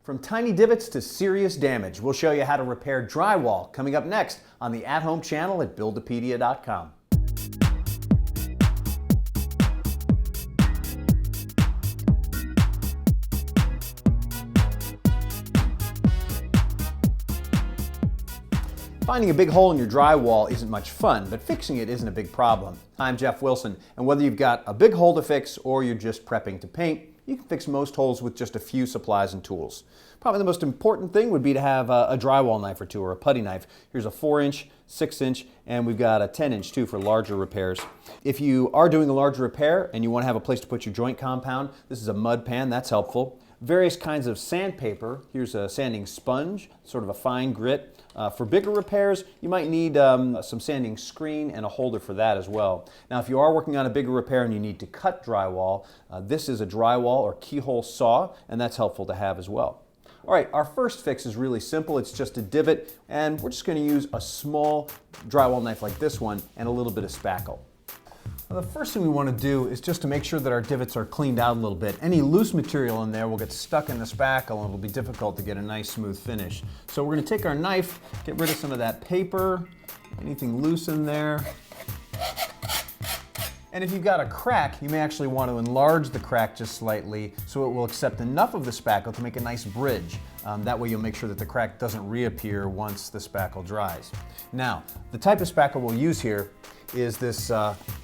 From tiny divots to serious damage, we'll show you how to repair drywall coming up next on the at-home channel at Buildipedia.com. Finding a big hole in your drywall isn't much fun, but fixing it isn't a big problem. I'm Jeff Wilson, and whether you've got a big hole to fix or you're just prepping to paint, you can fix most holes with just a few supplies and tools. Probably the most important thing would be to have a drywall knife or two, or a putty knife. Here's a 4-inch, 6-inch, and we've got a 10-inch too for larger repairs. If you are doing a larger repair and you want to have a place to put your joint compound, this is a mud pan, that's helpful. Various kinds of sandpaper. Here's a sanding sponge, sort of a fine grit. For bigger repairs, you might need some sanding screen and a holder for that as well. Now, if you are working on a bigger repair and you need to cut drywall, this is a drywall or keyhole saw, and that's helpful to have as well. All right, our first fix is really simple. It's just a divot, and we're just going to use a small drywall knife like this one and a little bit of spackle. Well, the first thing we want to do is just to make sure that our divots are cleaned out a little bit. Any loose material in there will get stuck in the spackle and it'll be difficult to get a nice smooth finish. So we're going to take our knife, get rid of some of that paper, anything loose in there. And if you've got a crack, you may actually want to enlarge the crack just slightly so it will accept enough of the spackle to make a nice bridge. That way you'll make sure that the crack doesn't reappear once the spackle dries. Now, the type of spackle we'll use here is this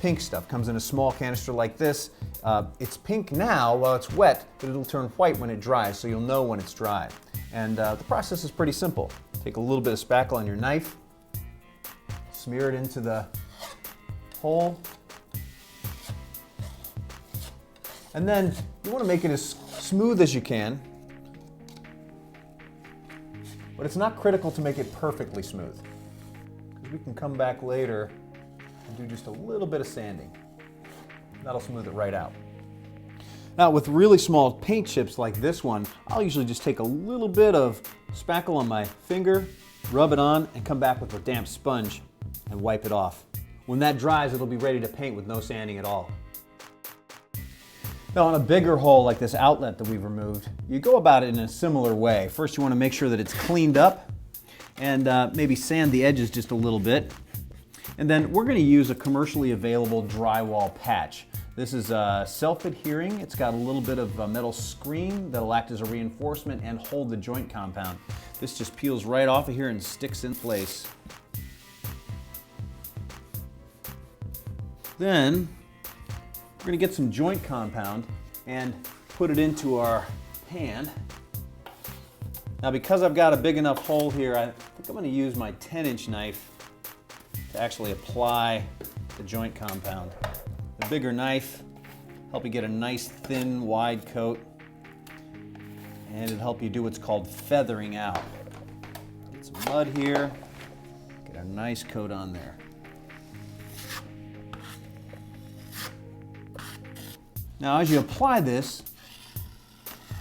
pink stuff. Comes in a small canister like this. It's pink now while it's wet, but it'll turn white when it dries, so you'll know when it's dry. And the process is pretty simple. Take a little bit of spackle on your knife, smear it into the hole, and then you want to make it as smooth as you can, but it's not critical to make it perfectly smooth, because we can come back later and do just a little bit of sanding. That'll smooth it right out. Now, with really small paint chips like this one, I'll usually just take a little bit of spackle on my finger, rub it on, and come back with a damp sponge and wipe it off. When that dries, it'll be ready to paint with no sanding at all. Now, on a bigger hole like this outlet that we've removed, you go about it in a similar way. First, you want to make sure that it's cleaned up and maybe sand the edges just a little bit. And then we're going to use a commercially available drywall patch. This is self-adhering. It's got a little bit of a metal screen that'll act as a reinforcement and hold the joint compound. This just peels right off of here and sticks in place. Then we're going to get some joint compound and put it into our pan. Now, because I've got a big enough hole here, I think I'm going to use my 10-inch knife to actually apply the joint compound. The bigger knife help you get a nice thin wide coat, and it'll help you do what's called feathering out. Get some mud here, get a nice coat on there. Now, as you apply this,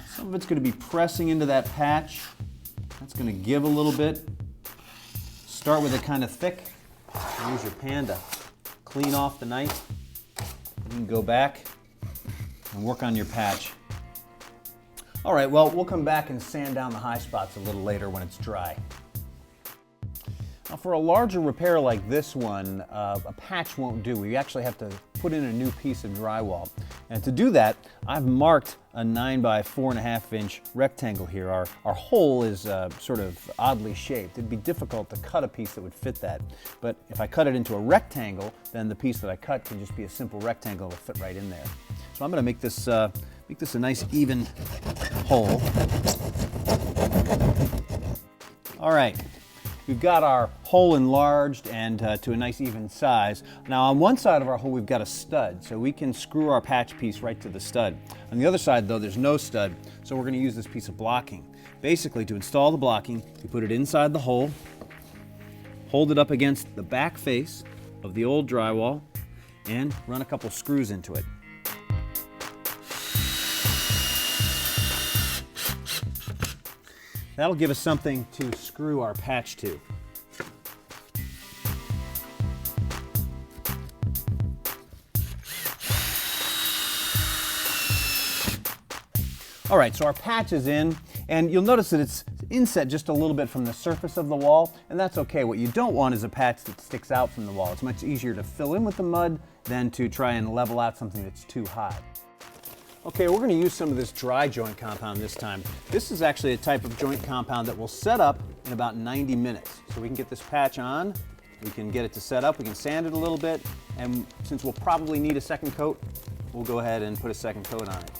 some of it's going to be pressing into that patch. That's going to give a little bit. Start with it kind of thick. Use your pan to clean off the knife. You can go back and work on your patch. All right, well, we'll come back and sand down the high spots a little later when it's dry. Now, for a larger repair like this one, a patch won't do. We actually have to put in a new piece of drywall. And to do that, I've marked a 9 by 4.5 inch rectangle here. Our hole is sort of oddly shaped. It'd be difficult to cut a piece that would fit that. But if I cut it into a rectangle, then the piece that I cut can just be a simple rectangle that'll fit right in there. So I'm going to make this a nice even hole. All right. We've got our hole enlarged and to a nice even size. Now, on one side of our hole, we've got a stud, so we can screw our patch piece right to the stud. On the other side, though, there's no stud, so we're going to use this piece of blocking. Basically, to install the blocking, you put it inside the hole, hold it up against the back face of the old drywall, and run a couple screws into it. That'll give us something to screw our patch to. All right, so our patch is in, And you'll notice that it's inset just a little bit from the surface of the wall, and that's okay. What you don't want is a patch that sticks out from the wall. It's much easier to fill in with the mud than to try and level out something that's too high. Okay, we're going to use some of this dry joint compound this time. This is actually a type of joint compound that will set up in about 90 minutes. So we can get this patch on, we can get it to set up, we can sand it a little bit, and since we'll probably need a second coat, we'll go ahead and put a second coat on it.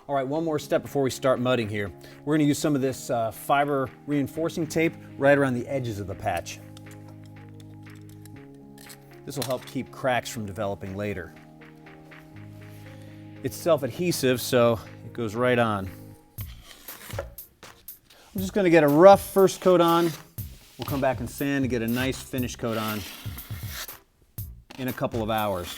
All right, one more step before we start mudding here. We're going to use some of this fiber reinforcing tape right around the edges of the patch. This will help keep cracks from developing later. It's self-adhesive, so it goes right on. I'm just going to get a rough first coat on. We'll come back and sand to get a nice finish coat on in a couple of hours.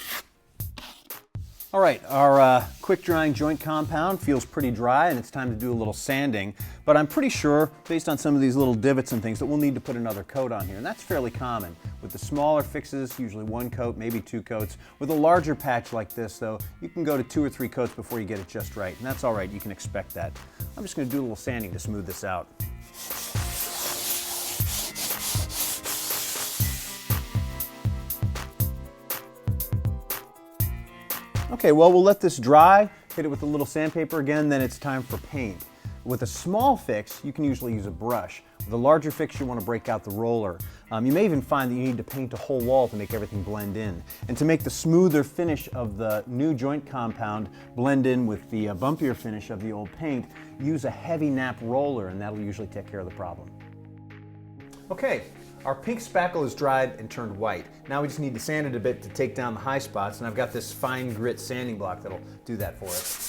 All right, our quick drying joint compound feels pretty dry and it's time to do a little sanding, but I'm pretty sure, based on some of these little divots and things, that we'll need to put another coat on here, and that's fairly common. With the smaller fixes, usually one coat, maybe two coats. With a larger patch like this, though, you can go to 2 or 3 coats before you get it just right, and that's all right, you can expect that. I'm just going to do a little sanding to smooth this out. Okay, well, we'll let this dry, hit it with a little sandpaper again, then it's time for paint. With a small fix, you can usually use a brush. With a larger fix, you want to break out the roller. You may even find that you need to paint a whole wall to make everything blend in. And to make the smoother finish of the new joint compound blend in with the bumpier finish of the old paint, use a heavy nap roller, and that'll usually take care of the problem. Okay. Our pink spackle is dried and turned white. Now we just need to sand it a bit to take down the high spots, and I've got this fine grit sanding block that'll do that for us.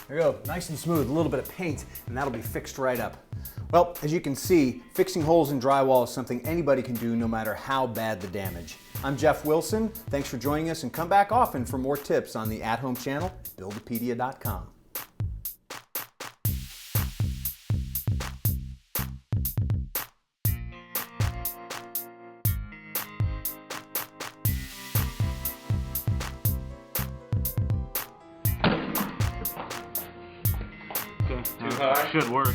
There you go, nice and smooth, a little bit of paint, and that'll be fixed right up. Well, as you can see, fixing holes in drywall is something anybody can do no matter how bad the damage. I'm Jeff Wilson, thanks for joining us, and come back often for more tips on the at-home channel, Buildipedia.com. Okay, too high. Should work.